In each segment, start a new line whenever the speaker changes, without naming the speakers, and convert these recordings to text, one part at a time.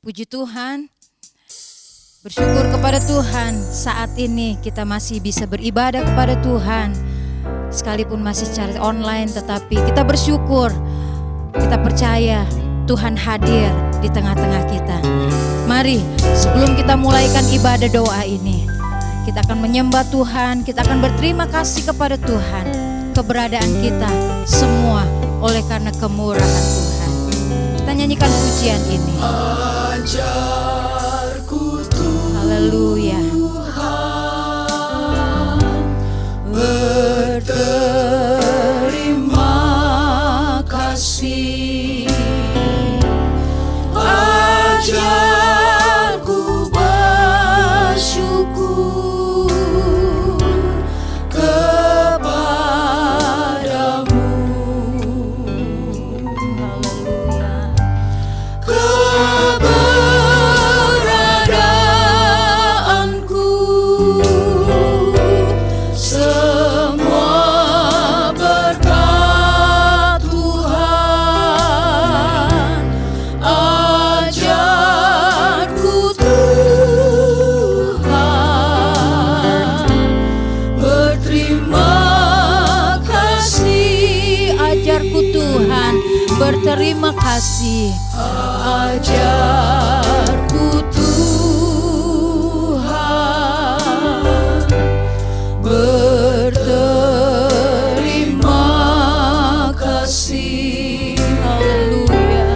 Puji Tuhan, bersyukur kepada Tuhan saat ini kita masih bisa beribadah kepada Tuhan. Sekalipun masih secara online, tetapi kita bersyukur, kita percaya Tuhan hadir di tengah-tengah kita. Mari sebelum kita mulaikan ibadah doa ini, kita akan menyembah Tuhan, kita akan berterima kasih kepada Tuhan. Keberadaan kita semua oleh karena kemurahan Tuhan. Kita nyanyikan pujian ini.
Ajarku Tuhan,
Haleluya.
berterima kasih. Ajarku bersyukur kepadamu. Keberadaanku semua berkat Tuhan. Ajarku Tuhan, berterima kasih.
Ajarku Tuhan, berterima kasih.
Ajarku Tuhan, berterima kasih.
Haleluya.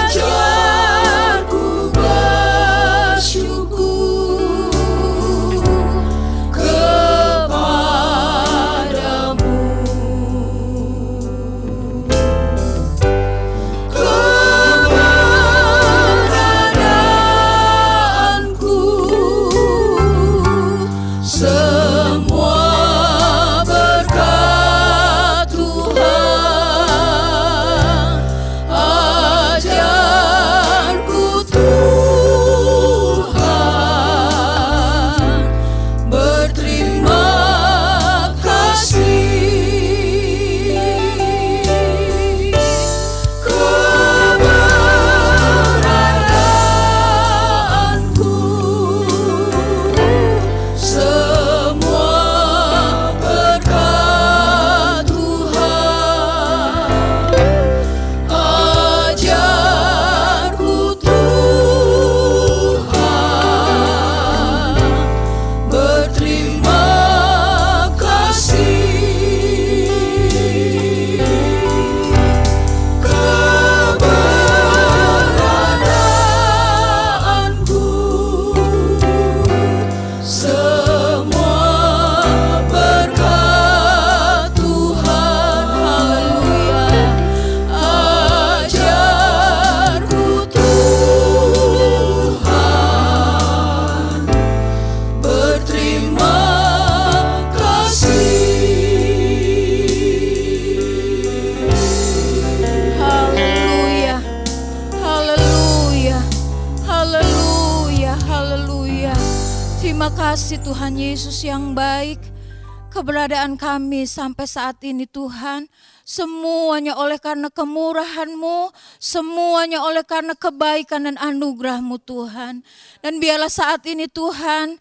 Ajarku bersyukur kepadamu. Keberadaanku semua berkat Tuhan. Ajarku Tuhan, berterima kasih. Keberadaanku semua berkat Tuhan. Ajarku Tuhan, berterima kasih. Keberadaanku semua berkat Tuhan. Haleluya. Ajarku Tuhan, berterima kasih.
Haleluya. Haleluya. Haleluya. Haleluya. Terima kasih Tuhan Yesus yang baik. Keberadaan kami sampai saat ini Tuhan, semuanya oleh karena kemurahan-Mu, semuanya oleh karena kebaikan dan anugerah-Mu Tuhan. Dan biarlah saat ini Tuhan,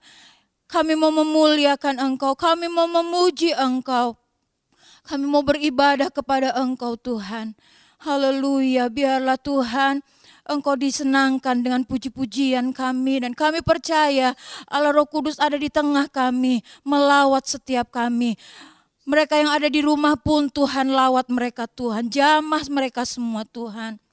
kami mau memuliakan Engkau, kami mau memuji Engkau, kami mau beribadah kepada Engkau Tuhan. Haleluya, biarlah Tuhan Engkau disenangkan dengan puji-pujian kami. Dan kami percaya Allah Roh Kudus ada di tengah kami, melawat setiap kami. Mereka yang ada di rumah pun Tuhan lawat mereka Tuhan, jamah mereka semua Tuhan.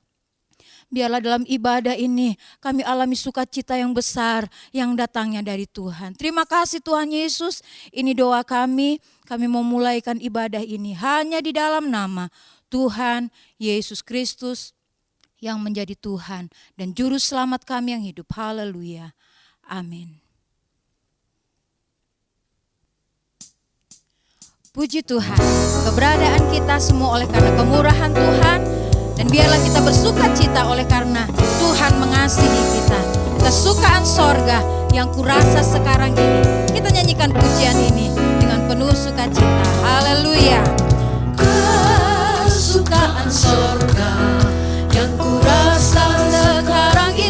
Biarlah dalam ibadah ini kami alami sukacita yang besar yang datangnya dari Tuhan. Terima kasih Tuhan Yesus, ini doa kami mau mulaikan ibadah ini hanya di dalam nama Tuhan Yesus Kristus yang menjadi Tuhan dan Juru Selamat kami yang hidup. Haleluya. Amin. Puji Tuhan, keberadaan kita semua oleh karena kemurahan Tuhan. Dan biarlah kita bersuka cita oleh karena Tuhan mengasihi kita. Kesukaan sorga yang kurasa sekarang ini. Kita nyanyikan pujian ini dengan penuh sukacita. Haleluya.
Kesukaan sorga yang kurasa sekarang ini.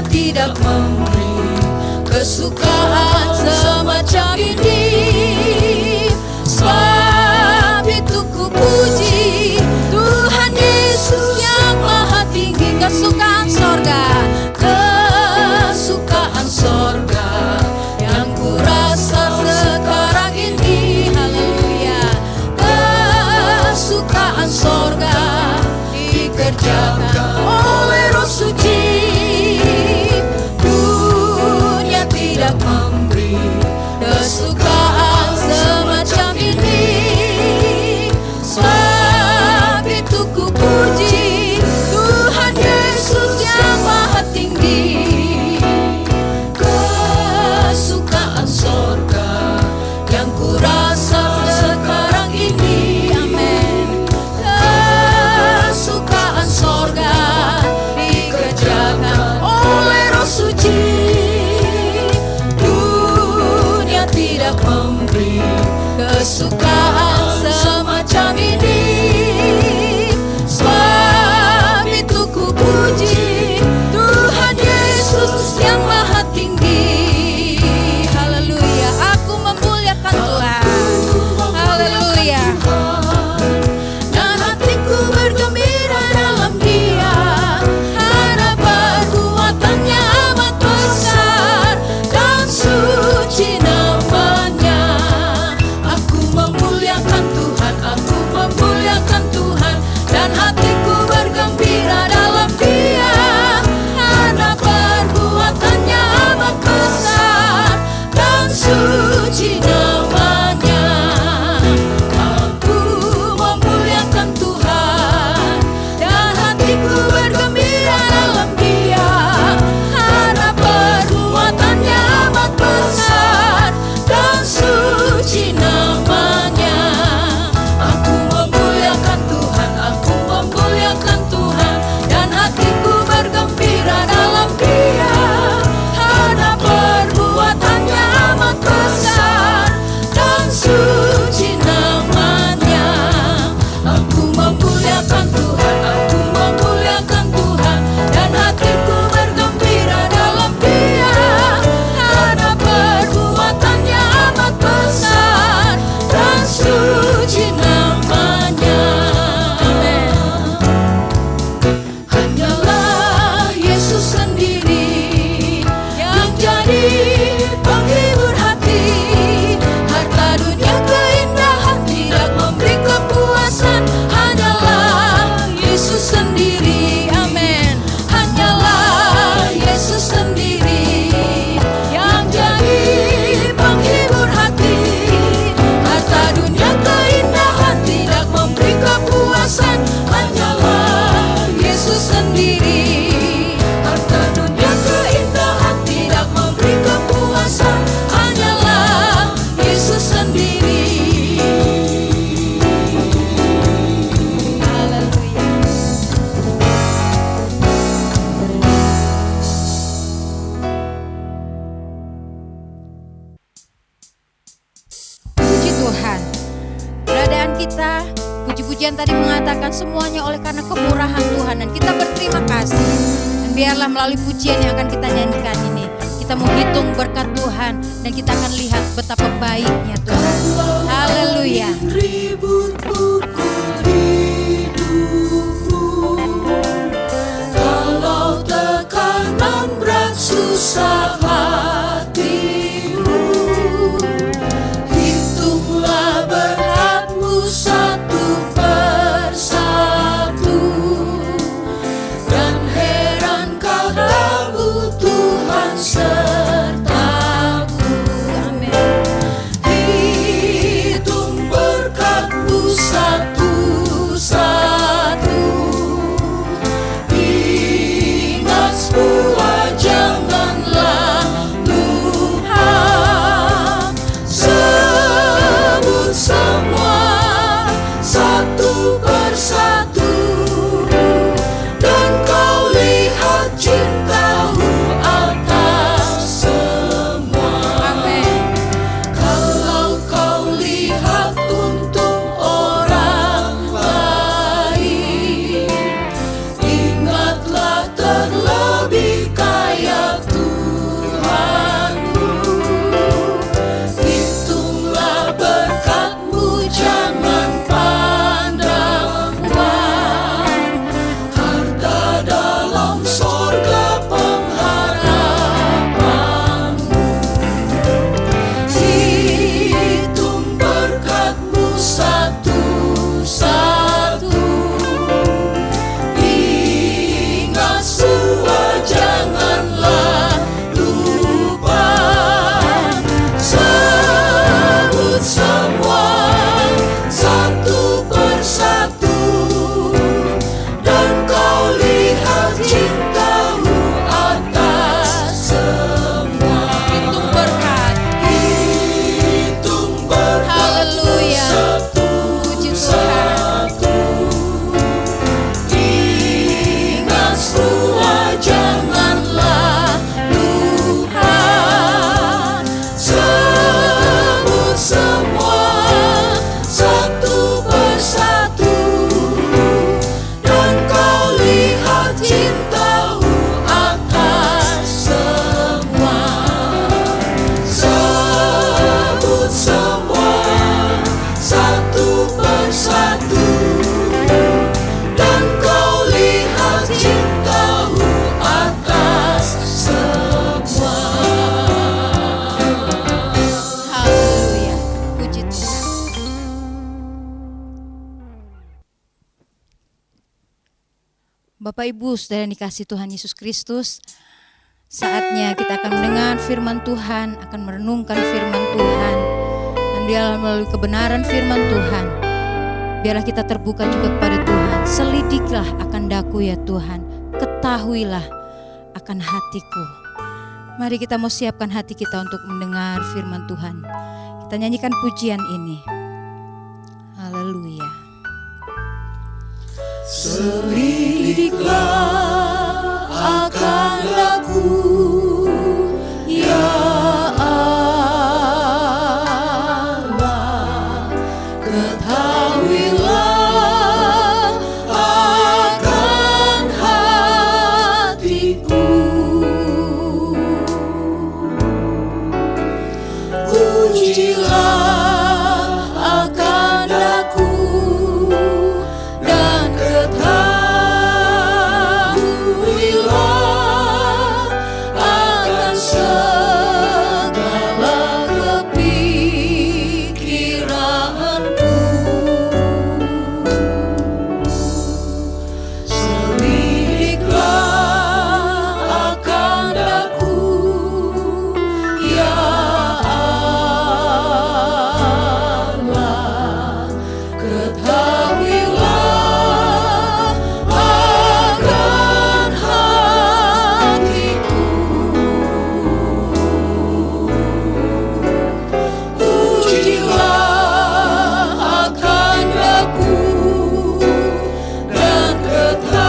dunia tidak memberi kesukaan semacam ini. Sebab itu ku puji Tuhan Yesus yang maha tinggi.
Kesukaan sorga,
kesukaan sorga yang ku rasa sekarang ini.
haleluya.
Kesukaan sorga dikerjakan oleh Roh Suci. Dunia tidak memberi kesukaan semacam ini. Sebab itu ku puji Tuhan Yesus yang maha tinggi. Kesukaan sorga yang ku rasa sekarang ini.
Amin.
Kesukaan sorga dikerjakan oleh Roh Suci. Dunia tidak memberi kesukaan semacam ini. Sebab itu ku puji Tuhan Yesus yang maha tinggi.
Haleluya. Aku memuliakan Tuhan. Haleluya.
Dan hatiku bergembira dalam Dia, karena perbuatannya amat besar dan suci namanya. Aku memuliakan Tuhan, aku memuliakan Tuhan, dan hatiku bergembira dalam Dia, karena perbuatannya amat besar dan suci namanya. Aku memuliakan Tuhan, dan hatiku bergembira dalam Dia, karena perbuatannya amat besar dan suci namanya. Aku memuliakan Tuhan, aku memuliakan Tuhan, dan hatiku bergembira dalam Dia, karena perbuatannya amat besar dan suci namanya. Aku memuliakan Tuhan, aku memuliakan Tuhan, dan hatiku bergembira dalam Dia, karena perbuatannya amat besar dan suci namanya. Hanyalah Yesus sendiri yang jadi penghibur hati. Harta dunia keindahan tidak memberi kepuasan. Hanyalah Yesus sendiri, amin. Hanyalah Yesus sendiri yang jadi penghibur hati. Harta dunia keindahan tidak memberi kepuasan. Hanyalah Yesus sendiri. Harta dunia keindahan tidak memberi kepuasan. Hanyalah Yesus sendiri.
Haleluya. Puji Tuhan. Keberadaan kita, puji-pujian tadi mengatakan semuanya oleh karena kemurahan Tuhan, dan kita berterima kasih. Dan biarlah melalui pujian yang akan kita nyanyikan ini, kita menghitung berkat Tuhan dan kita akan lihat betapa baiknya Tuhan. Haleluya.
Ribut pukul hidupmu, kalau tekanan berat susah hatimu, hitunglah beratmu satu persatu, dan heran kalau Tuhan sertaku.
Amin.
Hitung berkatmu satu-satu, ingat semua janganlah
Bapak Ibu saudara yang dikasihi Tuhan Yesus Kristus, saatnya kita akan mendengar firman Tuhan, akan merenungkan firman Tuhan, dan biarlah melalui kebenaran firman Tuhan, biarlah kita terbuka juga kepada Tuhan. Selidiklah akan daku ya Tuhan, ketahuilah akan hatiku. Mari kita mau siapkan hati kita untuk mendengar firman Tuhan. Kita nyanyikan pujian ini. Haleluya.
Selidiklah akan daku ya Allah, ketahuilah akan hatiku. Ujilah akan daku dan ketahuilah akan segala kepikiranku. Selidiklah akan daku ya Allah, ketahuilah akan hatiku. Ujilah akan daku dan ketahuilah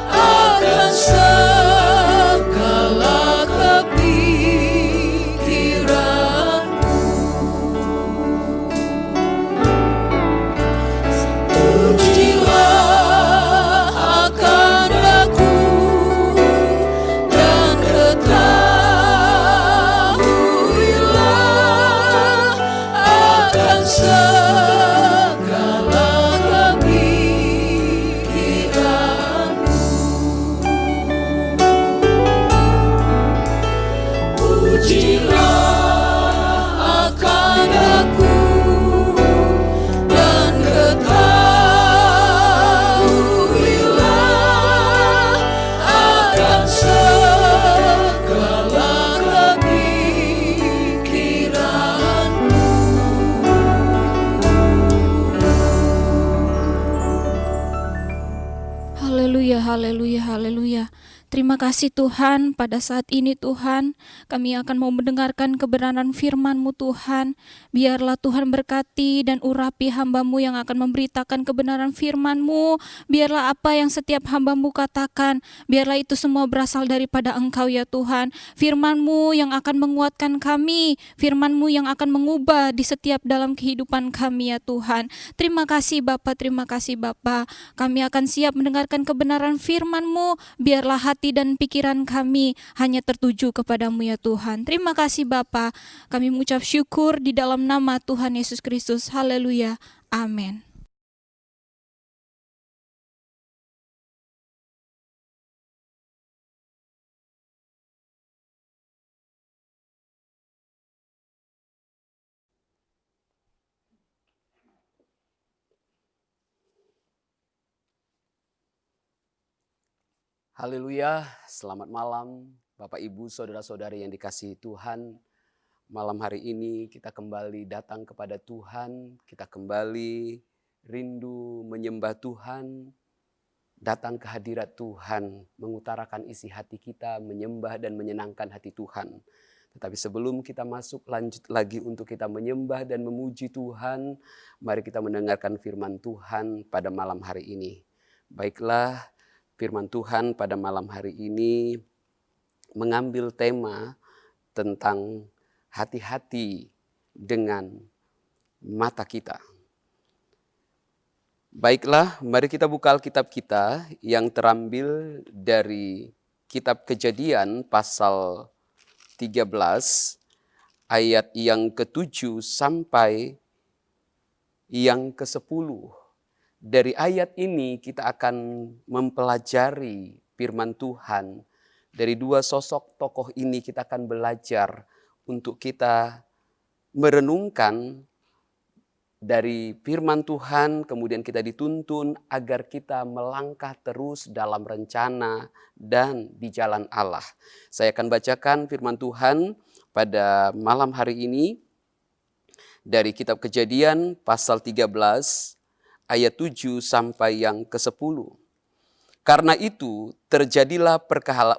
akan segala kepikiranku. Ujilah akan daku dan ketahuilah akan segala kepikiranku. Ujilah akan daku dan ketahuilah akan segala kepikiranku.
Haleluya, haleluya, haleluya. Terima kasih Tuhan, pada saat ini Tuhan, kami akan mau mendengarkan kebenaran firman-Mu Tuhan. Biarlah Tuhan berkati dan urapi hamba-Mu yang akan memberitakan kebenaran firman-Mu. Biarlah apa yang setiap hamba-Mu katakan, biarlah itu semua berasal daripada Engkau ya Tuhan. Firman-Mu yang akan menguatkan kami, firman-Mu yang akan mengubah di setiap dalam kehidupan kami ya Tuhan. Terima kasih Bapa, terima kasih Bapa. Kami akan siap mendengarkan kebenaran firman-Mu, biarlah hati dan pikiran kami hanya tertuju kepadamu ya Tuhan. Terima kasih Bapa. Kami mengucap syukur di dalam nama Tuhan Yesus Kristus. Haleluya. Amin.
Haleluya, selamat malam Bapak Ibu Saudara-saudari yang dikasihi Tuhan. Malam hari ini kita kembali datang kepada Tuhan, kita kembali rindu menyembah Tuhan, datang ke hadirat Tuhan, mengutarakan isi hati kita, menyembah dan menyenangkan hati Tuhan. Tetapi sebelum kita masuk lanjut lagi untuk kita menyembah dan memuji Tuhan, mari kita mendengarkan firman Tuhan pada malam hari ini. Baiklah, firman Tuhan pada malam hari ini mengambil tema tentang hati-hati dengan mata kita. Baiklah, mari kita buka Alkitab kita yang terambil dari kitab Kejadian pasal 13 ayat yang ke-7 sampai yang ke-10. Dari ayat ini kita akan mempelajari firman Tuhan. Dari dua sosok tokoh ini kita akan belajar untuk kita merenungkan dari firman Tuhan, kemudian kita dituntun agar kita melangkah terus dalam rencana dan di jalan Allah. Saya akan bacakan firman Tuhan pada malam hari ini dari kitab Kejadian pasal 13 ayat 7 sampai yang ke-10. Karena itu terjadilah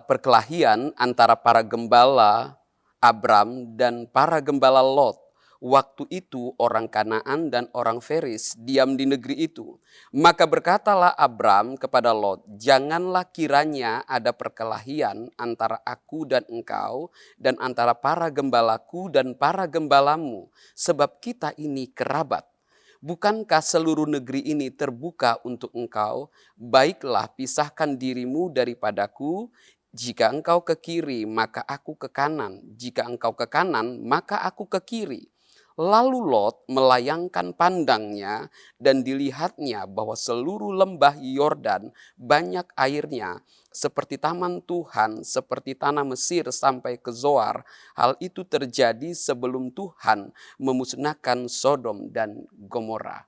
perkelahian antara para gembala Abram dan para gembala Lot. Waktu itu orang Kanaan dan orang Feris diam di negeri itu. Maka berkatalah Abram kepada Lot, janganlah kiranya ada perkelahian antara aku dan engkau dan antara para gembalaku dan para gembalamu, sebab kita ini kerabat. Bukankah seluruh negeri ini terbuka untuk engkau? Baiklah, pisahkan dirimu daripadaku. Jika engkau ke kiri, maka aku ke kanan. Jika engkau ke kanan, maka aku ke kiri. Lalu Lot melayangkan pandangnya dan dilihatnya bahwa seluruh lembah Yordan banyak airnya, seperti taman Tuhan, seperti tanah Mesir sampai ke Zoar. Hal itu terjadi sebelum Tuhan memusnahkan Sodom dan Gomora.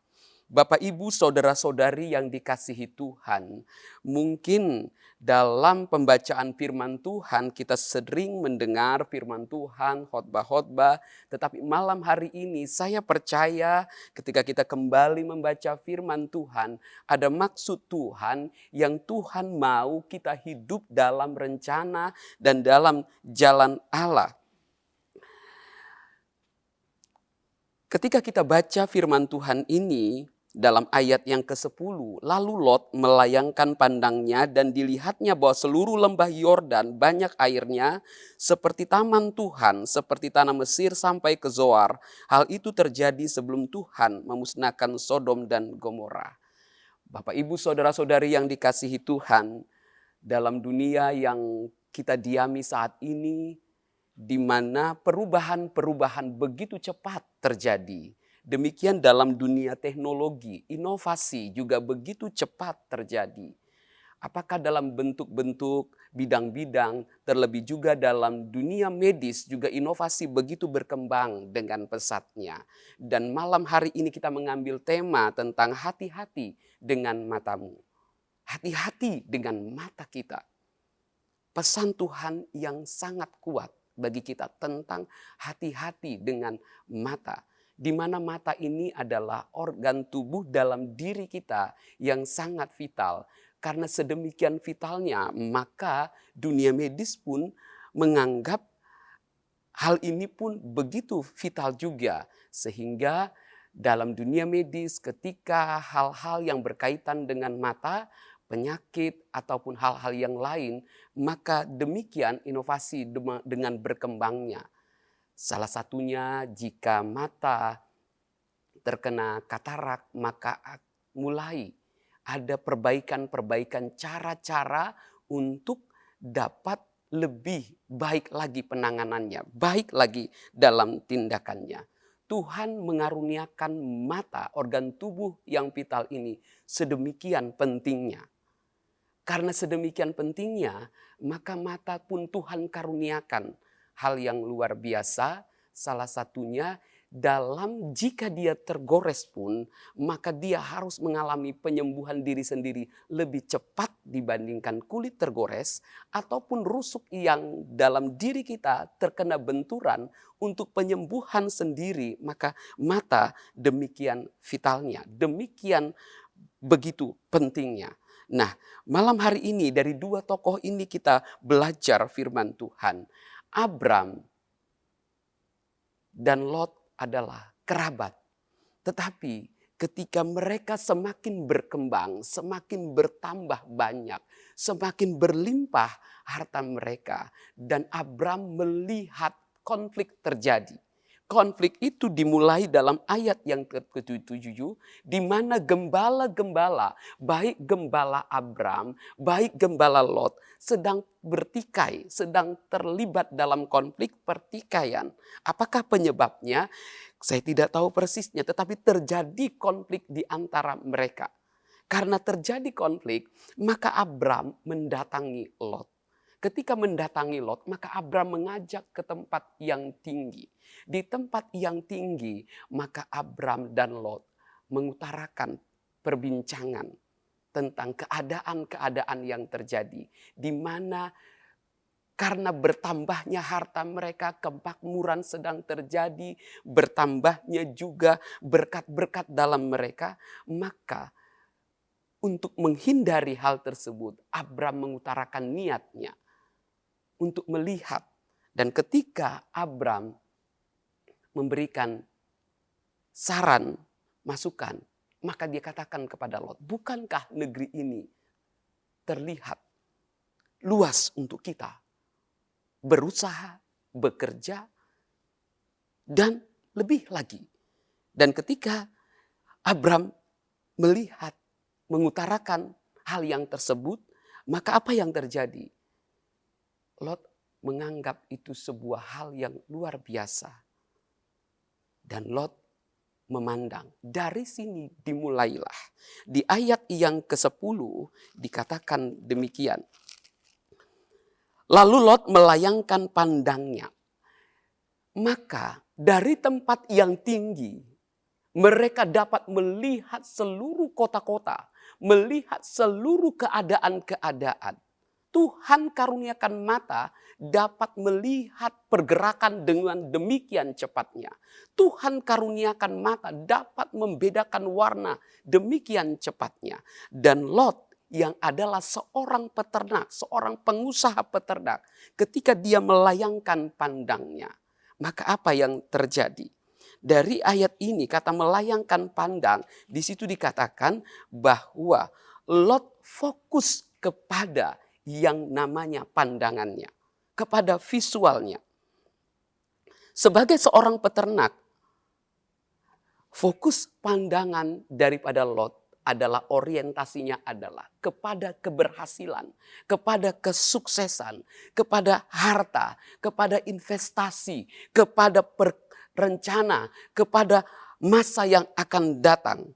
Bapak, Ibu, saudara-saudari yang dikasihi Tuhan, mungkin dalam pembacaan firman Tuhan kita sering mendengar firman Tuhan, khotbah-khotbah, tetapi malam hari ini saya percaya ketika kita kembali membaca firman Tuhan, ada maksud Tuhan yang Tuhan mau kita hidup dalam rencana dan dalam jalan Allah. Ketika kita baca firman Tuhan ini, dalam ayat yang ke-10, lalu Lot melayangkan pandangnya dan dilihatnya bahwa seluruh lembah Yordan banyak airnya, seperti taman Tuhan, seperti tanah Mesir sampai ke Zoar. Hal itu terjadi sebelum Tuhan memusnahkan Sodom dan Gomora. Bapak, Ibu, saudara-saudari yang dikasihi Tuhan, dalam dunia yang kita diami saat ini, di mana perubahan-perubahan begitu cepat terjadi. Demikian dalam dunia teknologi, inovasi juga begitu cepat terjadi. Apakah dalam bentuk-bentuk bidang-bidang, terlebih juga dalam dunia medis juga inovasi begitu berkembang dengan pesatnya. Dan malam hari ini kita mengambil tema tentang hati-hati dengan matamu. Hati-hati dengan mata kita. Pesan Tuhan yang sangat kuat bagi kita tentang hati-hati dengan mata. Di mana mata ini adalah organ tubuh dalam diri kita yang sangat vital. Karena sedemikian vitalnya, maka dunia medis pun menganggap hal ini pun begitu vital juga. Sehingga dalam dunia medis ketika hal-hal yang berkaitan dengan mata, penyakit ataupun hal-hal yang lain, maka demikian inovasi dengan berkembangnya. Salah satunya jika mata terkena katarak, maka mulai ada perbaikan-perbaikan cara-cara untuk dapat lebih baik lagi penanganannya, baik lagi dalam tindakannya. Tuhan mengaruniakan mata, organ tubuh yang vital ini sedemikian pentingnya. Karena sedemikian pentingnya, maka mata pun Tuhan karuniakan hal yang luar biasa, salah satunya dalam jika dia tergores pun, maka dia harus mengalami penyembuhan diri sendiri lebih cepat dibandingkan kulit tergores, ataupun rusuk yang dalam diri kita terkena benturan untuk penyembuhan sendiri, maka mata demikian vitalnya, demikian begitu pentingnya. Nah, malam hari ini dari dua tokoh ini kita belajar firman Tuhan. Abram dan Lot adalah kerabat. Tetapi ketika mereka semakin berkembang, semakin bertambah banyak, semakin berlimpah harta mereka. Dan Abram melihat konflik terjadi. Konflik itu dimulai dalam ayat yang ke-7, di mana gembala-gembala, baik gembala Abram, baik gembala Lot, sedang bertikai, sedang terlibat dalam konflik pertikaian. Apakah penyebabnya? Saya tidak tahu persisnya, tetapi terjadi konflik di antara mereka. Karena terjadi konflik, maka Abram mendatangi Lot. Ketika mendatangi Lot, maka Abram mengajak ke tempat yang tinggi. Di tempat yang tinggi, maka Abram dan Lot mengutarakan perbincangan tentang keadaan-keadaan yang terjadi. Di mana karena bertambahnya harta mereka, kemakmuran sedang terjadi, bertambahnya juga berkat-berkat dalam mereka, maka untuk menghindari hal tersebut, Abram mengutarakan niatnya untuk melihat. Dan ketika Abram memberikan saran, masukan, maka dia katakan kepada Lot, bukankah negeri ini terlihat luas untuk kita berusaha, bekerja, dan lebih lagi. Dan ketika Abram melihat, mengutarakan hal yang tersebut, maka apa yang terjadi? Lot menganggap itu sebuah hal yang luar biasa. Dan Lot memandang. Dari sini dimulailah. Di ayat yang ke-10 dikatakan demikian. Lalu Lot melayangkan pandangnya. Maka dari tempat yang tinggi, mereka dapat melihat seluruh kota-kota, melihat seluruh keadaan-keadaan. Tuhan karuniakan mata dapat melihat pergerakan dengan demikian cepatnya. Tuhan karuniakan mata dapat membedakan warna demikian cepatnya. Dan Lot yang adalah seorang peternak, seorang pengusaha peternak, ketika dia melayangkan pandangnya, maka apa yang terjadi? Dari ayat ini kata melayangkan pandang, di situ dikatakan bahwa Lot fokus kepada yang namanya pandangannya, kepada visualnya. Sebagai seorang peternak, fokus pandangan daripada Lot adalah orientasinya adalah kepada keberhasilan, kepada kesuksesan, kepada harta, kepada investasi, kepada rencana, kepada masa yang akan datang.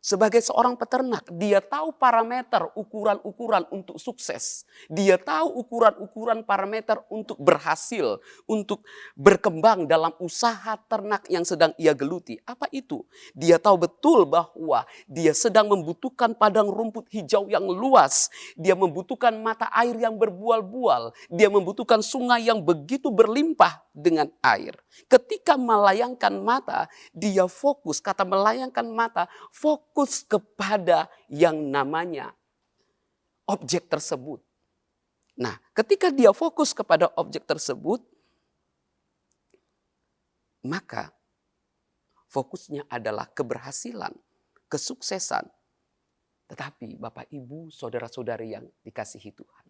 Sebagai seorang peternak, dia tahu parameter ukuran-ukuran untuk sukses. Dia tahu ukuran-ukuran parameter untuk berhasil, untuk berkembang dalam usaha ternak yang sedang ia geluti. Apa itu? Dia tahu betul bahwa dia sedang membutuhkan padang rumput hijau yang luas. Dia membutuhkan mata air yang berbual-bual. Dia membutuhkan sungai yang begitu berlimpah dengan air. Ketika melayangkan mata, dia fokus. Kata melayangkan mata, fokus kepada yang namanya objek tersebut. Nah, ketika dia fokus kepada objek tersebut, maka fokusnya adalah keberhasilan, kesuksesan. Tetapi Bapak, Ibu, saudara-saudari yang dikasihi Tuhan,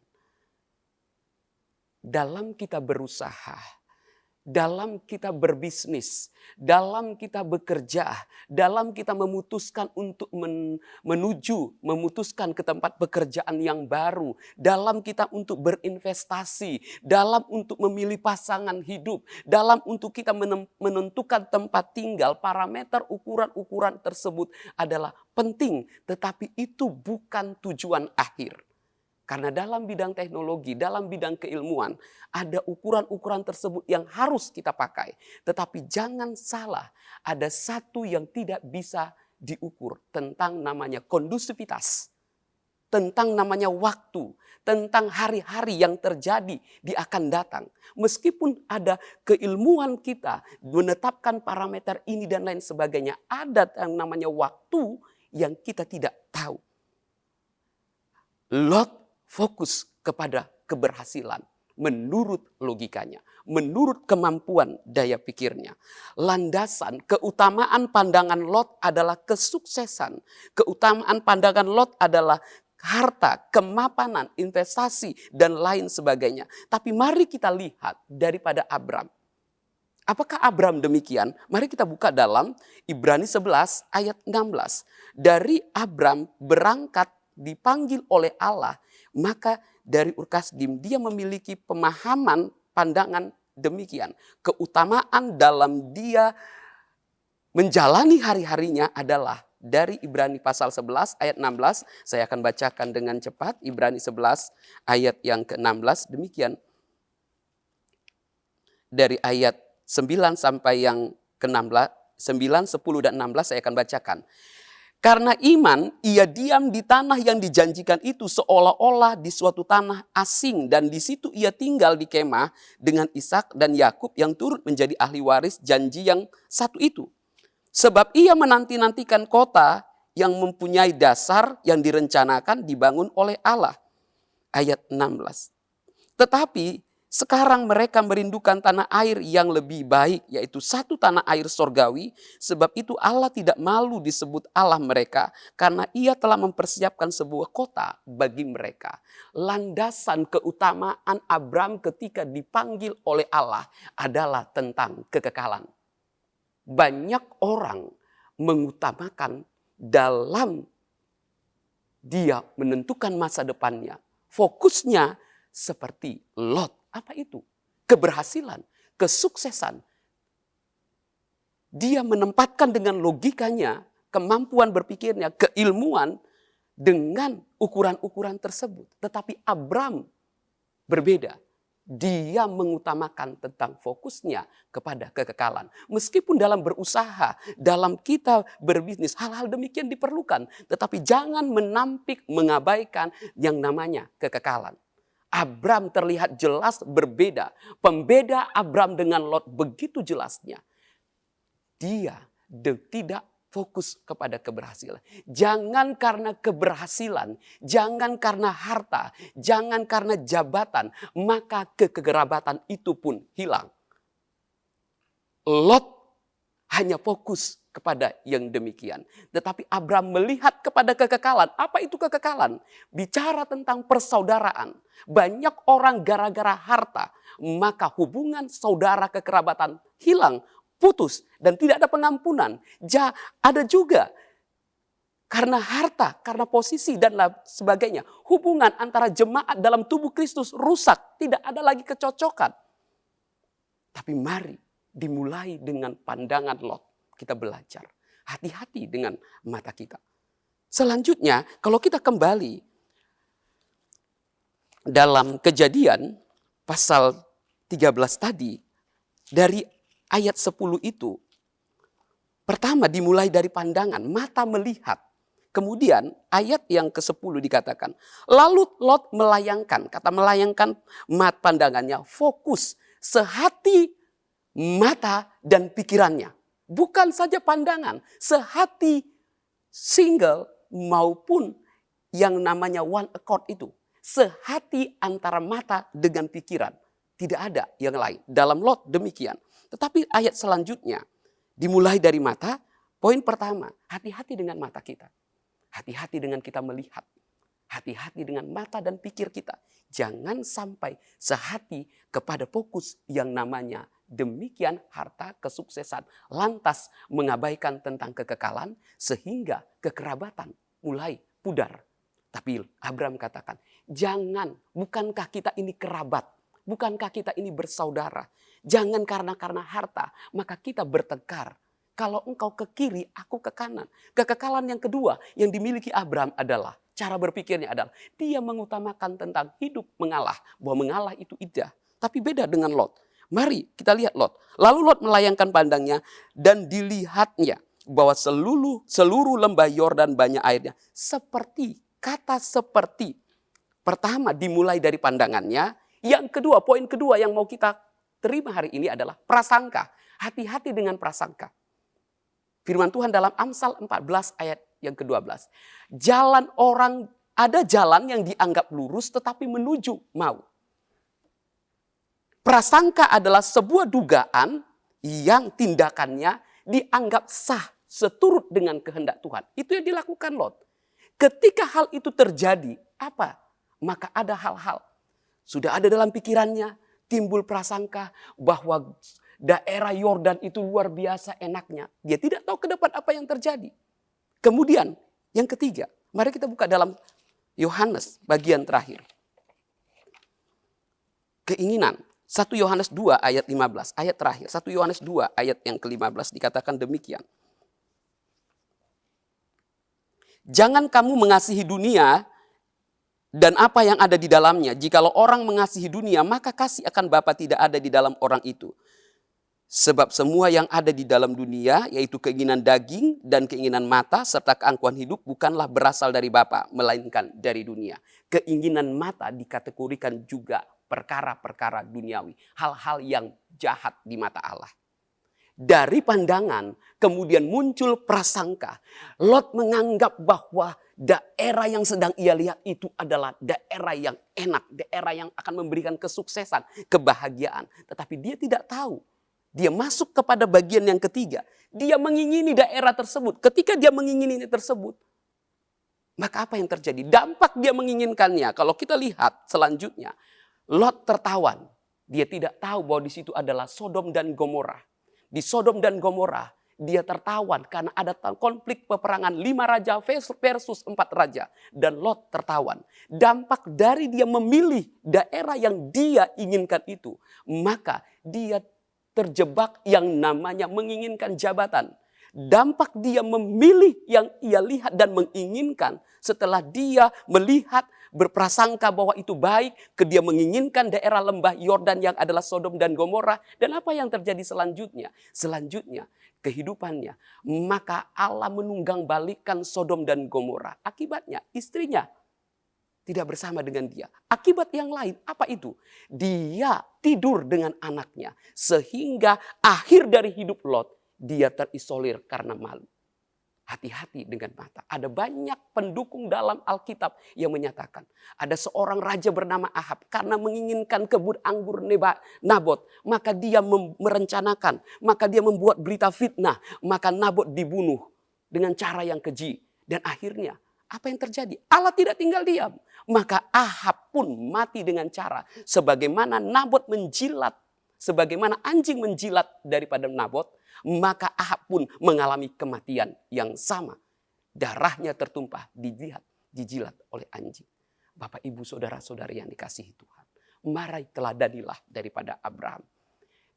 dalam kita berusaha, dalam kita berbisnis, dalam kita bekerja, dalam kita memutuskan untuk memutuskan ke tempat pekerjaan yang baru, dalam kita untuk berinvestasi, dalam untuk memilih pasangan hidup, dalam untuk kita menentukan tempat tinggal, parameter ukuran-ukuran tersebut adalah penting, tetapi itu bukan tujuan akhir. Karena dalam bidang teknologi, dalam bidang keilmuan, ada ukuran-ukuran tersebut yang harus kita pakai. Tetapi jangan salah, ada satu yang tidak bisa diukur tentang namanya kondusivitas, tentang namanya waktu, tentang hari-hari yang terjadi di akan datang. Meskipun ada keilmuan kita menetapkan parameter ini dan lain sebagainya, ada yang namanya waktu yang kita tidak tahu. Lot fokus kepada keberhasilan menurut logikanya, menurut kemampuan daya pikirnya. Landasan, keutamaan pandangan Lot adalah kesuksesan. Keutamaan pandangan Lot adalah harta, kemapanan, investasi, dan lain sebagainya. Tapi mari kita lihat daripada Abram. Apakah Abram demikian? Mari kita buka dalam Ibrani 11 ayat 16. Dari Abram berangkat dipanggil oleh Allah, maka dari Ur-Kasdim dia memiliki pemahaman pandangan demikian. Keutamaan dalam dia menjalani hari-harinya adalah dari Ibrani pasal 11 ayat 16. Saya akan bacakan dengan cepat. Ibrani 11 ayat yang ke-16. Demikian. Dari ayat 9 sampai yang ke-16. 9, 10, dan 16 saya akan bacakan. Karena iman, ia diam di tanah yang dijanjikan itu seolah-olah di suatu tanah asing. Dan di situ ia tinggal di kemah dengan Ishak dan Yakub yang turut menjadi ahli waris janji yang satu itu. Sebab ia menanti-nantikan kota yang mempunyai dasar yang direncanakan dibangun oleh Allah. Ayat 16. Tetapi sekarang mereka merindukan tanah air yang lebih baik, yaitu satu tanah air sorgawi. Sebab itu Allah tidak malu disebut Allah mereka, karena ia telah mempersiapkan sebuah kota bagi mereka. Landasan keutamaan Abram ketika dipanggil oleh Allah adalah tentang kekekalan. Banyak orang mengutamakan dalam dia menentukan masa depannya. Fokusnya seperti Lot. Apa itu? Keberhasilan, kesuksesan. Dia menempatkan dengan logikanya, kemampuan berpikirnya, keilmuan dengan ukuran-ukuran tersebut. Tetapi Abram berbeda. Dia mengutamakan tentang fokusnya kepada kekekalan. Meskipun dalam berusaha, dalam kita berbisnis, hal-hal demikian diperlukan. Tetapi jangan menampik, mengabaikan yang namanya kekekalan. Abram terlihat jelas berbeda. Pembeda Abram dengan Lot begitu jelasnya. Dia tidak fokus kepada keberhasilan. Jangan karena keberhasilan, jangan karena harta, jangan karena jabatan, maka kekerabatan itu pun hilang. Lot hanya fokus kepada yang demikian. Tetapi Abram melihat kepada kekekalan. Apa itu kekekalan? Bicara tentang persaudaraan. Banyak orang gara-gara harta, maka hubungan saudara kekerabatan hilang, putus, dan tidak ada pengampunan. Ada juga karena harta, karena posisi dan sebagainya. Hubungan antara jemaat dalam tubuh Kristus rusak, tidak ada lagi kecocokan. Tapi mari dimulai dengan pandangan Lot. Kita belajar. Hati-hati dengan mata kita. Selanjutnya, kalau kita kembali dalam Kejadian pasal 13 tadi, dari ayat 10 itu, pertama dimulai dari pandangan, mata melihat. Kemudian ayat yang ke-10 dikatakan, lalu Lot melayangkan, kata melayangkan pandangannya, fokus, sehati, mata, dan pikirannya. Bukan saja pandangan, sehati, single, maupun yang namanya one accord itu. Sehati antara mata dengan pikiran. Tidak ada yang lain. Dalam Lot demikian. Tetapi ayat selanjutnya, dimulai dari mata, poin pertama, hati-hati dengan mata kita. Hati-hati dengan kita melihat. Hati-hati dengan mata dan pikir kita. Jangan sampai sehati kepada fokus yang namanya demikian harta, kesuksesan, lantas mengabaikan tentang kekekalan sehingga kekerabatan mulai pudar. Tapi Abram katakan, jangan, bukankah kita ini kerabat? Bukankah kita ini bersaudara? Jangan karena harta, maka kita bertengkar. Kalau engkau ke kiri, aku ke kanan. Kekekalan yang kedua yang dimiliki Abram adalah, cara berpikirnya adalah, dia mengutamakan tentang hidup mengalah. Bahwa mengalah itu indah. Tapi beda dengan Lot. Mari kita lihat Lot. Lalu Lot melayangkan pandangnya dan dilihatnya bahwa seluruh lembah Yordan banyak airnya. Seperti, kata seperti. Pertama dimulai dari pandangannya. Yang kedua, poin kedua yang mau kita terima hari ini adalah prasangka. Hati-hati dengan prasangka. Firman Tuhan dalam Amsal 14 ayat yang ke-12. Ada jalan yang dianggap lurus tetapi menuju maut. Prasangka adalah sebuah dugaan yang tindakannya dianggap sah seturut dengan kehendak Tuhan. Itu yang dilakukan Lot. Ketika hal itu terjadi, apa? Maka ada hal-hal. Sudah ada dalam pikirannya, timbul prasangka bahwa daerah Yordan itu luar biasa enaknya. Dia tidak tahu ke depan apa yang terjadi. Kemudian yang ketiga, mari kita buka dalam Yohanes bagian terakhir. Keinginan. 1 Yohanes 2 ayat 15, ayat terakhir. 1 Yohanes 2 ayat yang ke-15 dikatakan demikian. Jangan kamu mengasihi dunia dan apa yang ada di dalamnya. Jikalau orang mengasihi dunia, maka kasih akan Bapa tidak ada di dalam orang itu. Sebab semua yang ada di dalam dunia, yaitu keinginan daging dan keinginan mata, serta keangkuhan hidup, bukanlah berasal dari Bapa, melainkan dari dunia. Keinginan mata dikategorikan juga perkara-perkara duniawi. Hal-hal yang jahat di mata Allah. Dari pandangan, kemudian muncul prasangka. Lot menganggap bahwa daerah yang sedang ia lihat itu adalah daerah yang enak, daerah yang akan memberikan kesuksesan, kebahagiaan. Tetapi dia tidak tahu. Dia masuk kepada bagian yang ketiga. Dia mengingini daerah tersebut. Ketika dia mengingini tersebut, maka apa yang terjadi? Dampak dia menginginkannya. Kalau kita lihat selanjutnya, Lot tertawan. Dia tidak tahu bahwa di situ adalah Sodom dan Gomora. Di Sodom dan Gomora, dia tertawan karena ada konflik peperangan 5 raja versus 4 raja. Dan Lot tertawan. Dampak dari dia memilih daerah yang dia inginkan itu, maka dia terjebak yang namanya menginginkan jabatan. Dampak dia memilih yang ia lihat dan menginginkan setelah dia melihat berprasangka bahwa itu baik, dia menginginkan daerah lembah Yordan yang adalah Sodom dan Gomora. Dan apa yang terjadi selanjutnya? Selanjutnya kehidupannya, maka Allah menunggang balikan Sodom dan Gomora. Akibatnya istrinya tidak bersama dengan dia. Akibat yang lain, apa itu? Dia tidur dengan anaknya. Sehingga akhir dari hidup Lot, dia terisolir karena malu. Hati-hati dengan mata. Ada banyak pendukung dalam Alkitab yang menyatakan. Ada seorang raja bernama Ahab. Karena menginginkan kebun anggur Nabot. Maka dia merencanakan. Maka dia membuat berita fitnah. Maka Nabot dibunuh dengan cara yang keji. Dan akhirnya, apa yang terjadi? Allah tidak tinggal diam. Maka Ahab pun mati dengan cara sebagaimana Nabot menjilat, sebagaimana anjing menjilat daripada Nabot, maka Ahab pun mengalami kematian yang sama. Darahnya tertumpah, dijilat oleh anjing. Bapak, Ibu, saudara-saudari yang dikasihi Tuhan, mari teladanilah daripada Abraham.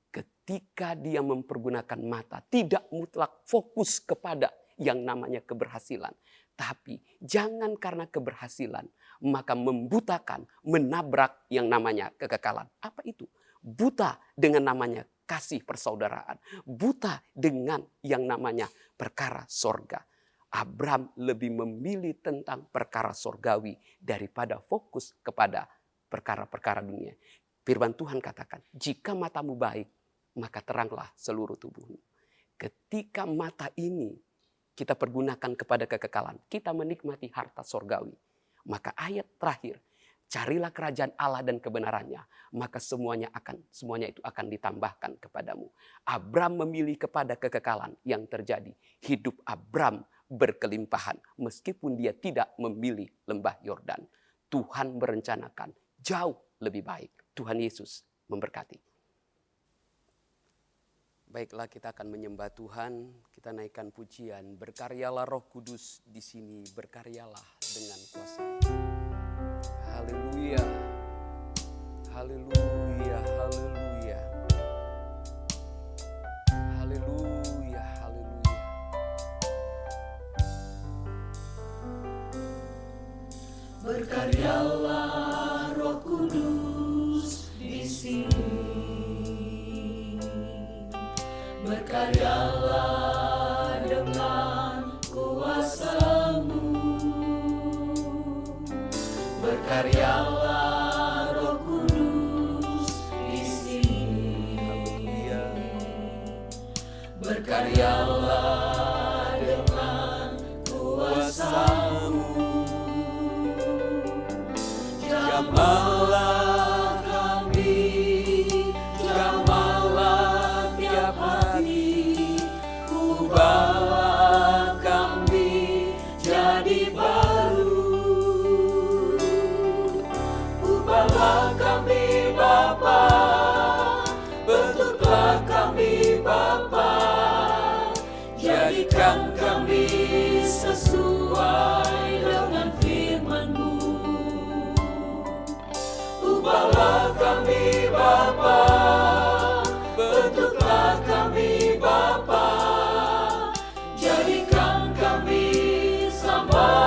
Ketika dia mempergunakan mata, tidak mutlak fokus kepada yang namanya keberhasilan. Tapi jangan karena keberhasilan, maka membutakan, menabrak yang namanya kekekalan. Apa itu? Buta dengan namanya kasih persaudaraan. Buta dengan yang namanya perkara sorga. Abraham lebih memilih tentang perkara sorgawi daripada fokus kepada perkara-perkara dunia. Firman Tuhan katakan, jika matamu baik, maka teranglah seluruh tubuhmu. Ketika mata ini kita pergunakan kepada kekekalan, kita menikmati harta sorgawi. Maka ayat terakhir, carilah kerajaan Allah dan kebenarannya, maka semuanya itu akan ditambahkan kepadamu. Abraham memilih kepada kekekalan yang terjadi. Hidup Abraham berkelimpahan meskipun dia tidak memilih lembah Yordan. Tuhan merencanakan jauh lebih baik. Tuhan Yesus memberkati. Baiklah, kita akan menyembah Tuhan, kita naikkan pujian. Berkaryalah Roh Kudus di sini, berkaryalah dengan kuasa. Haleluya, haleluya, haleluya, haleluya, haleluya.
Berkaryalah Roh Kudus di sini. Berkaryalah dengan kuasa-Mu. Berkaryalah Roh Kudus di sini. Berkaryalah dengan kuasa-Mu. Jamahlah kami, jamahlah tiap hari, ubahlah kami jadi baru. Ubahlah kami Bapa, bentuklah kami Bapa, jadikan kami sesuai dengan firman-Mu. Ubahlah kami Bapa, bentuklah kami Bapa, jadikan kami sama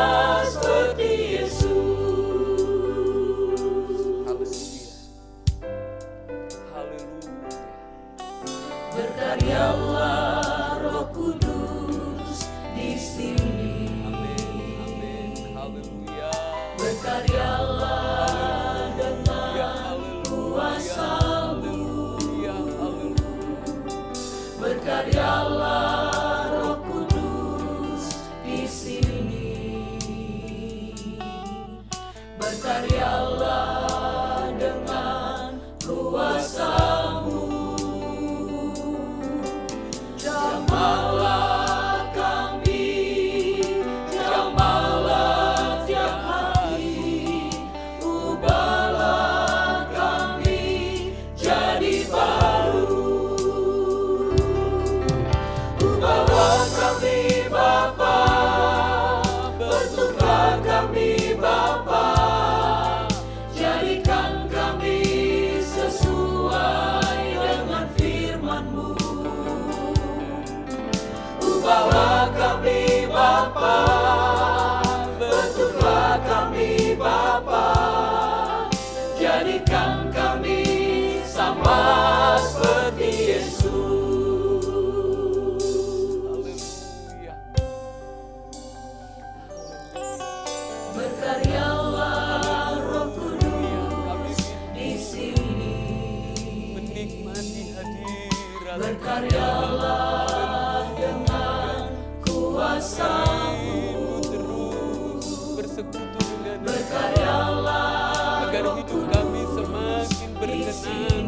hidup kami semakin berkenan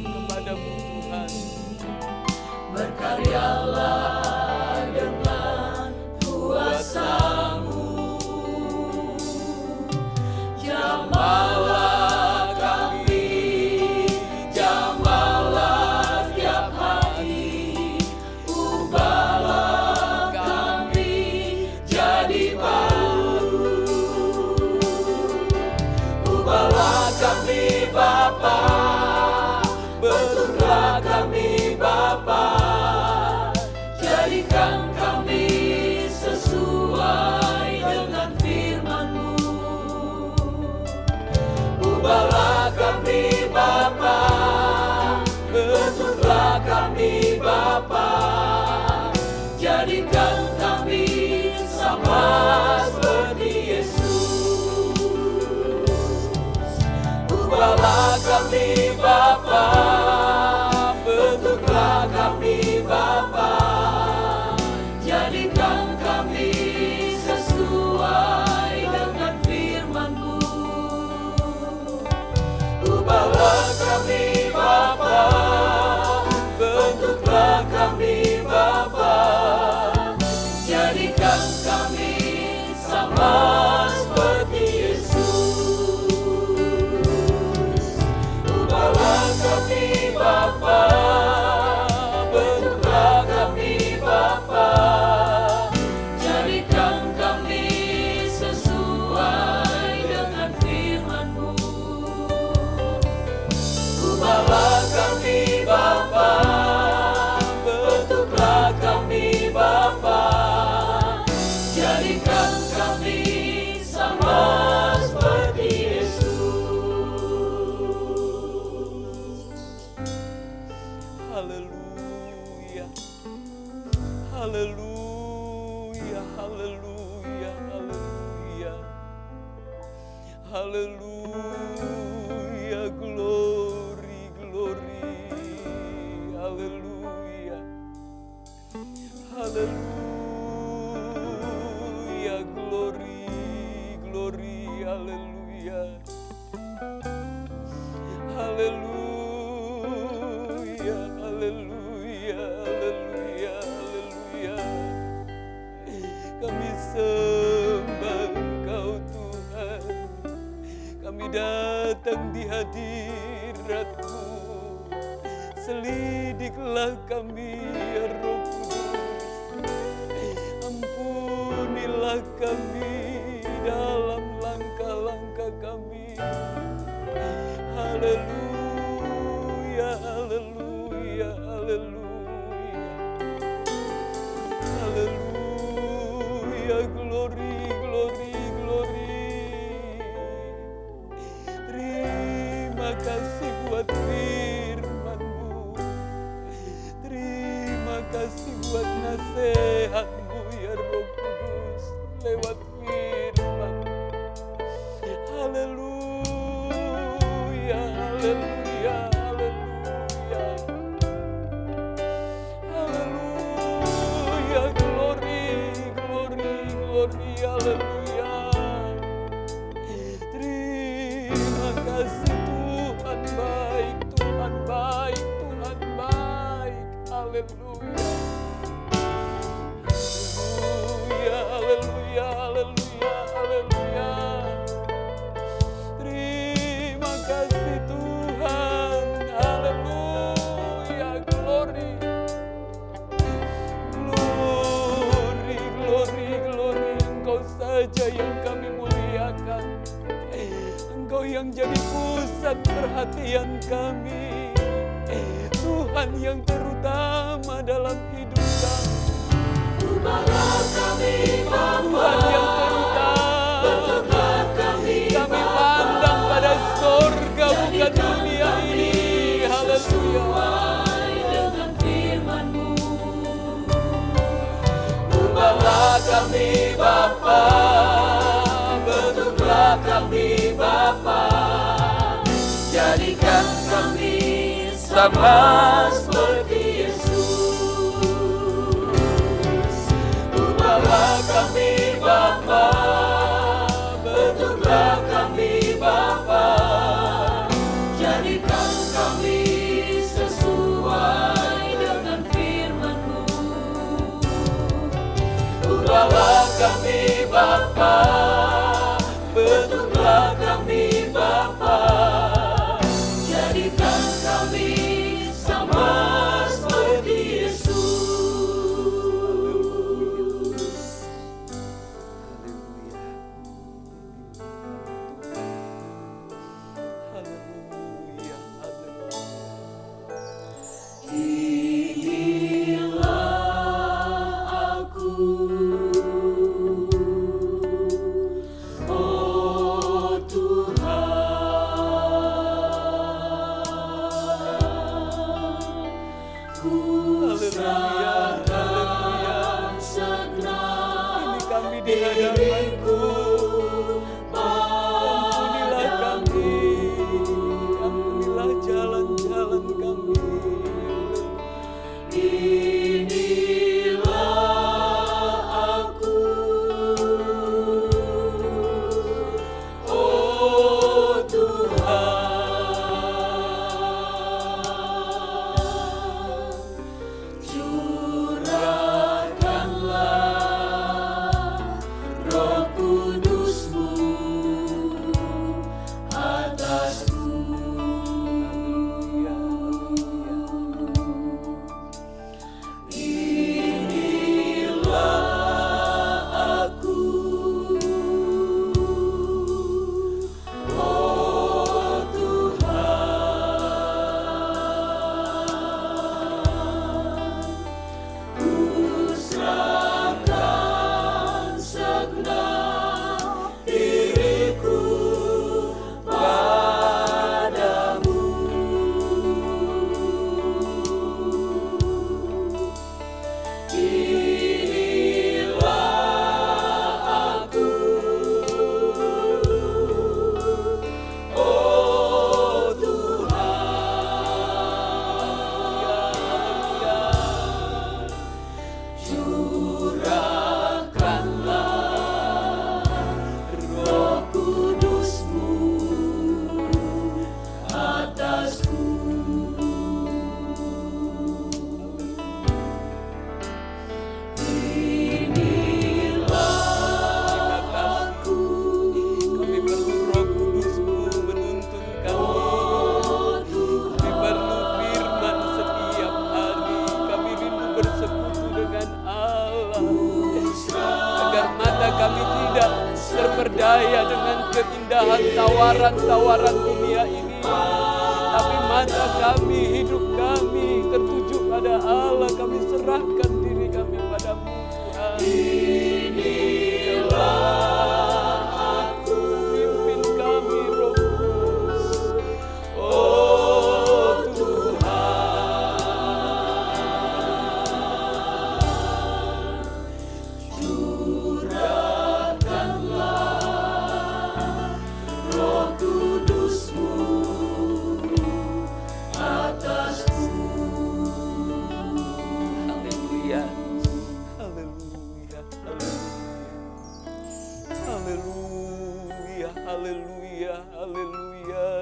kepadamu Tuhan.
Berkaryalah dengan kuasa-Mu, jamahlah kami, jamahlah setiap hari, ubahlah kami jadi baru, ubahlah kami Bapa, bentuklah kami Bapa, jadikan kami sesuai dengan firman-Mu. Ubahlah kami Bapa, bentuklah kami Bapa, jadikan kami sama seperti Yesus. Ubahlah kami Bapa, bentuklah kami Bapa, jadikan kami sesuai dengan firman-Mu. Ubahlah kami Bapa, bentuklah kami Bapa, jadikan kami sama seperti Yesus. Ubahlah kami Bapa, bentuklah kami Bapa, jadikan kami sesuai dengan firman-Mu. Ubahlah kami Bapa, bentuklah kami Bapa, jadikan kami sama seperti Yesus.
Haleluya, haleluya, haleluya, haleluya, haleluya, glory, glory, haleluya, haleluya, glory, glory, haleluya, haleluya, haleluya, haleluya, haleluya. Kami sembah Engkau Tuhan, kami datang di hadirat-Mu. Selidiklah kami ya Roh Kudus, ampunilah kami dalam langkah-langkah kami. Haleluya, haleluya, haleluya, haleluya, glory, glory, glory. Terima kasih buat firman-Mu, terima kasih buat nasihat-Mu ya Roh Kudus lewat firman. Haleluya, haleluya, haleluya, haleluya, glory, glory, glory, haleluya. Terima kasih Tuhan baik, Tuhan baik, Tuhan baik, haleluya. Haleluya, haleluya, haleluya. Terima kasih Tuhan, haleluya, glory, glory, glory, glory. Engkau saja yang kami muliakan, Engkau yang jadi pusat perhatian kami, Tuhan yang terutama dalam hidup kami.
Ubahlah kami Bapa,
Tuhan yang terutama,
bentuklah kami
kami
Bapa,
pandang pada sorga bukan dunia ini. Haleluya.
sesuai dengan firman-Mu.
Ubahlah kami Bapa, bentuklah kami Bapa,
Jadikan kami sama seperti Yesus. Ubahlah kami Bapa, bentuklah kami Bapa,
tawaran-tawaran dunia ini. Tapi mata kami, hidup kami tertuju pada Allah. Kami serahkan diri kami padamu Tuhan. Pimpin kami Roh Kudus. Oh Tuhan, curahkanlah Roh Kudus-Mu atasku. Haleluya. Haleluya. Haleluya. Haleluya.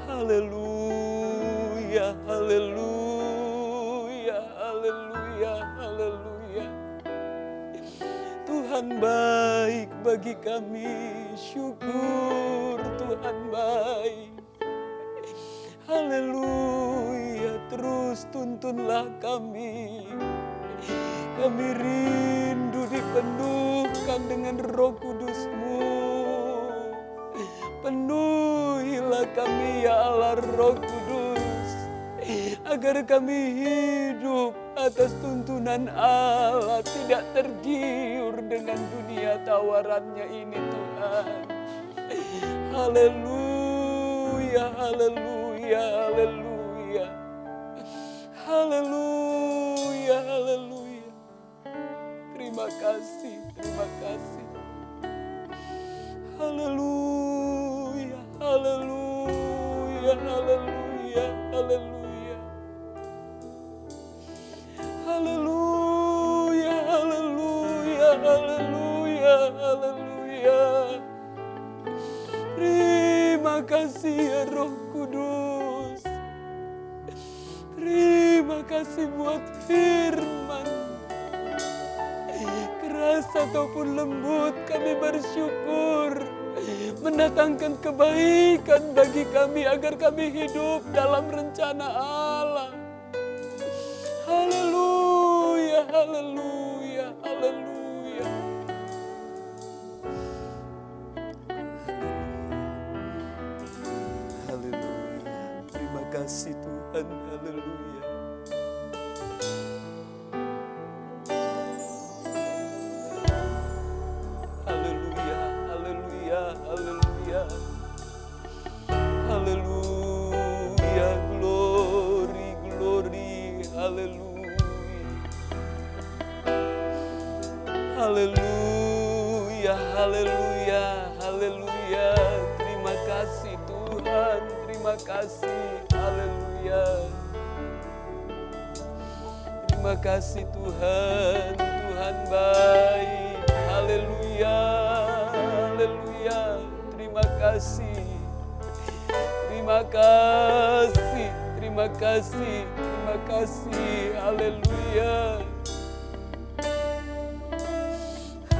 Haleluya. Haleluya. Haleluya. Haleluya. Haleluya. Tuhan baik bagi kami. Syukur Tuhan baik. Haleluya, terus tuntunlah kami. Kami rindu dipenuhkan dengan Roh Kudus-Mu. Penuhilah kami ya Allah Roh Kudus, agar kami hidup atas tuntunan Allah, tidak tergiur dengan dunia tawarannya ini Tuhan. Haleluya, haleluya, haleluya. Haleluya, haleluya. Terima kasih, terima kasih. Haleluya, haleluya, haleluya, haleluya. Haleluya, haleluya, haleluya, haleluya. Terima kasih ya Roh Kudus. Terima kasih buat firman. Keras ataupun lembut, kami bersyukur. Mendatangkan kebaikan bagi kami agar kami hidup dalam rencana Allah. Haleluya, haleluya, haleluya. Haleluya. Terima kasih Tuhan. Haleluya. Haleluya, haleluya, haleluya. Haleluya, glory, glory, haleluya. Haleluya, haleluya, haleluya. Terima kasih Tuhan, terima kasih. Haleluya. Terima kasih Tuhan, Tuhan baik. Haleluya, haleluya. Terima kasih. Terima kasih, terima kasih, terima kasih. Haleluya.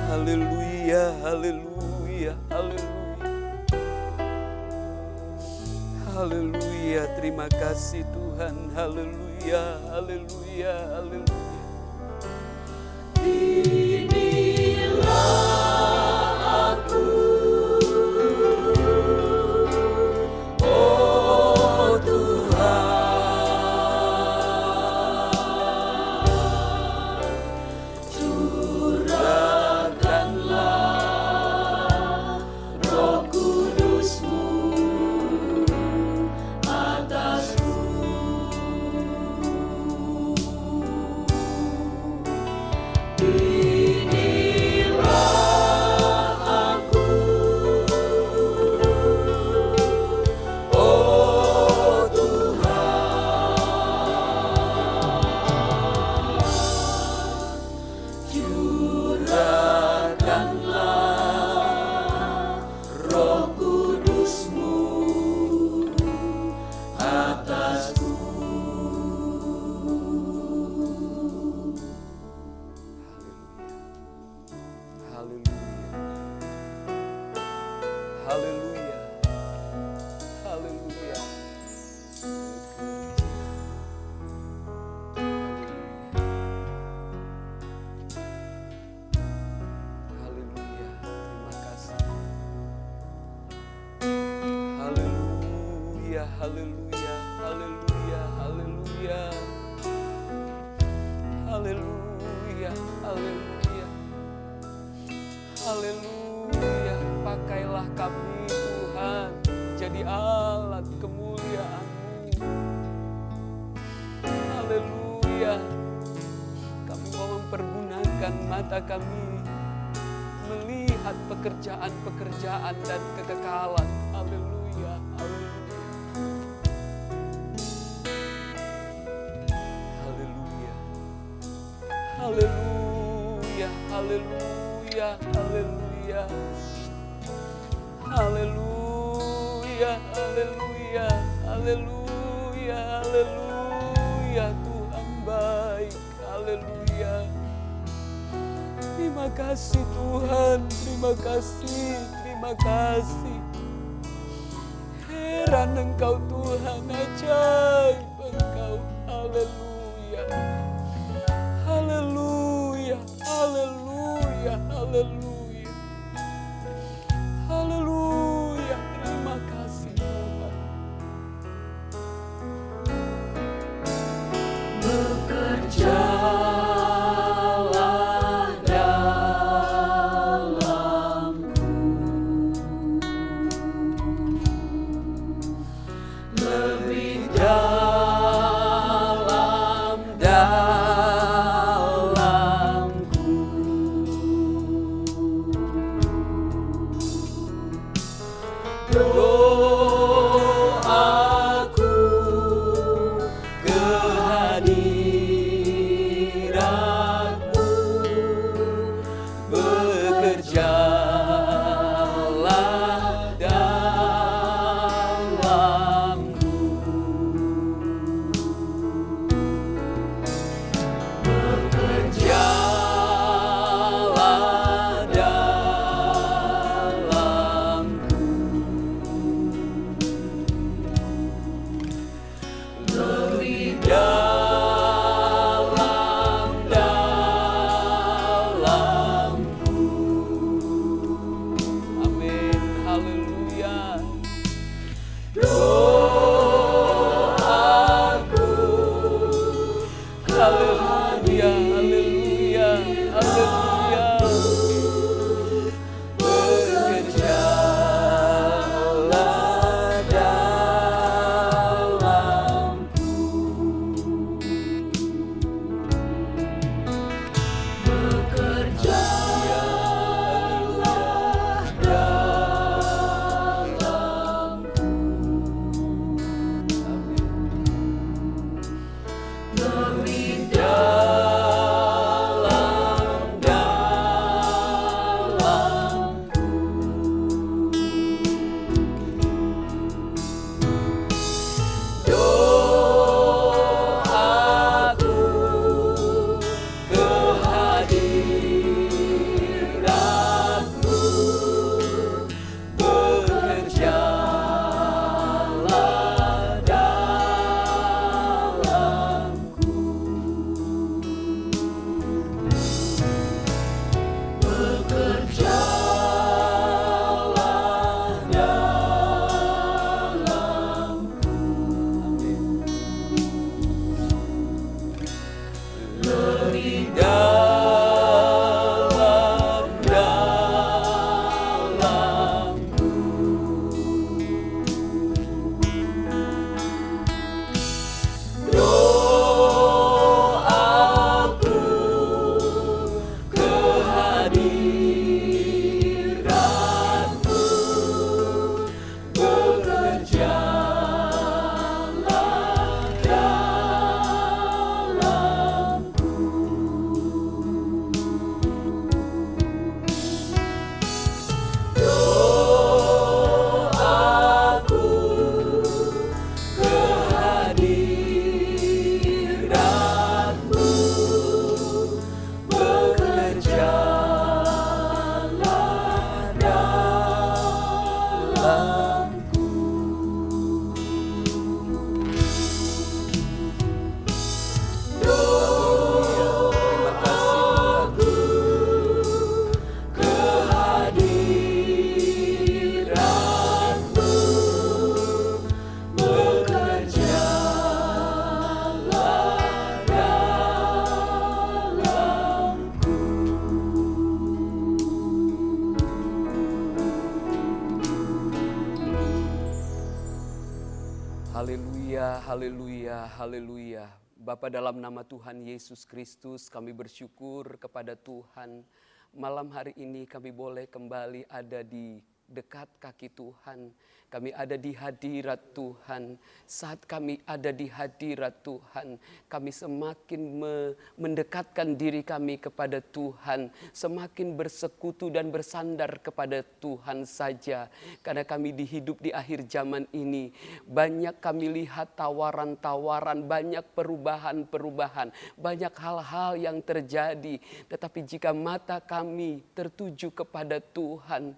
Haleluya, haleluya, haleluya. Haleluya, terima kasih Tuhan. Haleluya, haleluya, haleluya.
Di
haleluya, haleluya, haleluya. Haleluya, haleluya. Haleluya, pakailah kami Tuhan jadi alat kemuliaan-Mu. Haleluya, kami mau mempergunakan mata kami melihat pekerjaan-pekerjaan dan kekekalan. Haleluya, haleluya. Haleluya. Haleluya, haleluya, haleluya. Haleluya, haleluya, haleluya, haleluya. Tuhan baik, haleluya. Terima kasih Tuhan, terima kasih, terima kasih. Heran Engkau Tuhan, ajaib Engkau, haleluya. Haleluya, haleluya, haleluya. Haleluya, terima kasih Tuhan. Bekerjalah dalamku, lebih dalam dalamku. Doaku kehadiran-Mu, bekerjalah dalamku. Bekerjalah dalamku, lebih dalam dalamku. Amin, haleluya. Doaku, haleluya, haleluya, haleluya. Bekerjalah dalamku, bekerjalah dalamku.
Haleluya, haleluya, haleluya. Bapa, dalam nama Tuhan Yesus Kristus kami bersyukur kepada Tuhan. Malam hari ini kami boleh kembali ada di dekat kaki Tuhan. Kami ada di hadirat Tuhan. Saat kami ada di hadirat Tuhan, kami semakin mendekatkan diri kami kepada Tuhan. Semakin bersekutu dan bersandar kepada Tuhan saja. Karena kami hidup di akhir zaman ini. Banyak kami lihat tawaran-tawaran, banyak perubahan-perubahan. Banyak hal-hal yang terjadi. Tetapi jika mata kami tertuju kepada Tuhan,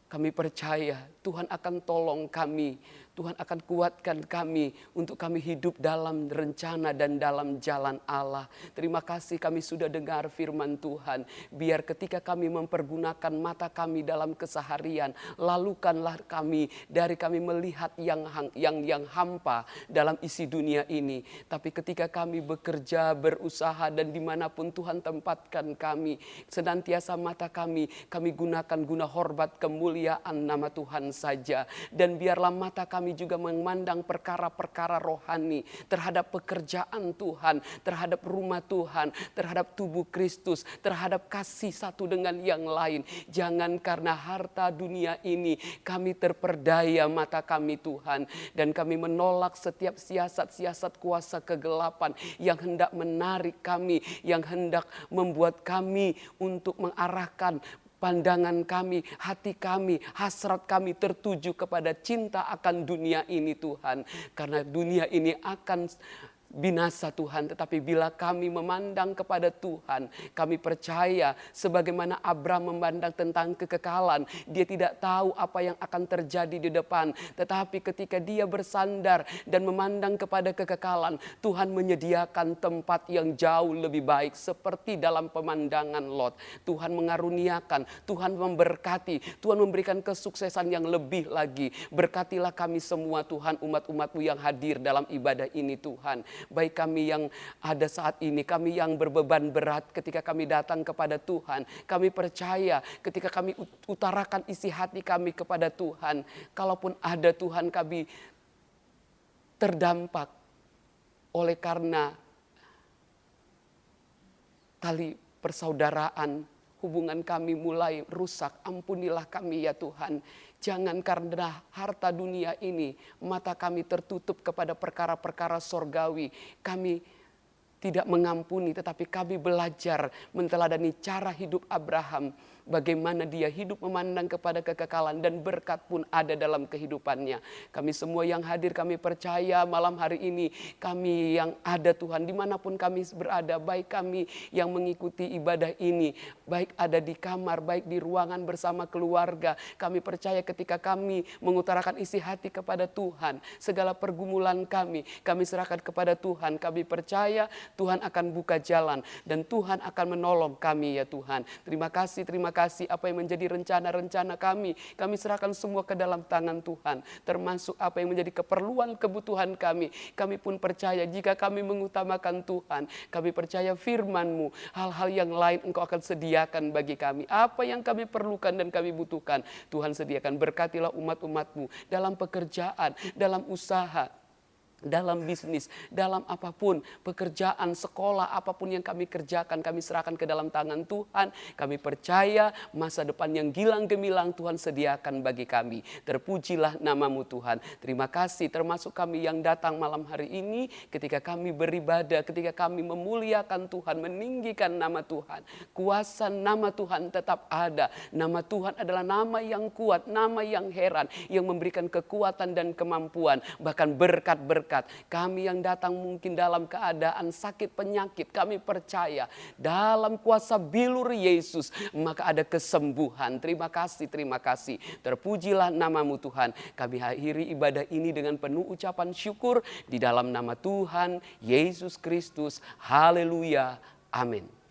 kami percaya Tuhan akan tolong kami. Tuhan akan kuatkan kami untuk kami hidup dalam rencana dan dalam jalan Allah. Terima kasih kami sudah dengar firman Tuhan. Biar ketika kami mempergunakan mata kami dalam keseharian, lalukanlah kami dari kami melihat yang hampa dalam isi dunia ini. Tapi ketika kami bekerja, berusaha dan dimanapun Tuhan tempatkan kami, senantiasa mata kami gunakan guna hormat kemuliaan nama Tuhan saja. Dan biarlah mata kami juga memandang perkara-perkara rohani terhadap pekerjaan Tuhan, terhadap rumah Tuhan, terhadap tubuh Kristus, terhadap kasih satu dengan yang lain. Jangan karena harta dunia ini kami terperdaya mata kami Tuhan. Dan kami menolak setiap siasat-siasat kuasa kegelapan yang hendak menarik kami, yang hendak membuat kami untuk mengarahkan pandangan kami, hati kami, hasrat kami tertuju kepada cinta akan dunia ini Tuhan. Karena dunia ini akan binasa Tuhan, tetapi bila kami memandang kepada Tuhan, kami percaya sebagaimana Abraham memandang tentang kekekalan, dia tidak tahu apa yang akan terjadi di depan, tetapi ketika dia bersandar dan memandang kepada kekekalan, Tuhan menyediakan tempat yang jauh lebih baik seperti dalam pemandangan Lot. Tuhan mengaruniakan, Tuhan memberkati, Tuhan memberikan kesuksesan yang lebih lagi. Berkatilah kami semua Tuhan, umat-umat-Mu yang hadir dalam ibadah ini Tuhan. Baik kami yang ada saat ini, kami yang berbeban berat ketika kami datang kepada Tuhan. Kami percaya ketika kami utarakan isi hati kami kepada Tuhan. Kalaupun ada Tuhan kami terdampak oleh karena tali persaudaraan, hubungan kami mulai rusak. Ampunilah kami ya Tuhan. Jangan karena harta dunia ini mata kami tertutup kepada perkara-perkara sorgawi. Kami tidak mengampuni, tetapi kami belajar menteladani cara hidup Abraham. Bagaimana dia hidup memandang kepada kekekalan dan berkat pun ada dalam kehidupannya. Kami semua yang hadir, kami percaya malam hari ini kami yang ada Tuhan dimanapun kami berada, baik kami yang mengikuti ibadah ini, baik ada di kamar, baik di ruangan bersama keluarga. Kami percaya ketika kami mengutarakan isi hati kepada Tuhan, segala pergumulan kami serahkan kepada Tuhan. Kami percaya Tuhan akan buka jalan dan Tuhan akan menolong kami ya Tuhan. Terima kasih apa yang menjadi rencana-rencana kami serahkan semua ke dalam tangan Tuhan. Termasuk apa yang menjadi keperluan kebutuhan kami. Kami pun percaya jika kami mengutamakan Tuhan, kami percaya firman-Mu, hal-hal yang lain Engkau akan sediakan bagi kami. Apa yang kami perlukan dan kami butuhkan, Tuhan sediakan. Berkatilah umat-umat-Mu dalam pekerjaan, dalam usaha, dalam bisnis, dalam apapun, pekerjaan, sekolah, apapun yang kami kerjakan, kami serahkan ke dalam tangan Tuhan. Kami percaya masa depan yang gilang gemilang Tuhan sediakan bagi kami. Terpujilah nama-Mu Tuhan. Terima kasih termasuk kami yang datang malam hari ini ketika kami beribadah, ketika kami memuliakan Tuhan, meninggikan nama Tuhan. Kuasa nama Tuhan tetap ada. Nama Tuhan adalah nama yang kuat, nama yang heran, yang memberikan kekuatan dan kemampuan, bahkan berkat-berkat. Kami yang datang mungkin dalam keadaan sakit penyakit, kami percaya dalam kuasa bilur Yesus maka ada kesembuhan. Terima kasih. Terpujilah nama-Mu Tuhan. Kami akhiri ibadah ini dengan penuh ucapan syukur di dalam nama Tuhan Yesus Kristus. Haleluya. Amin.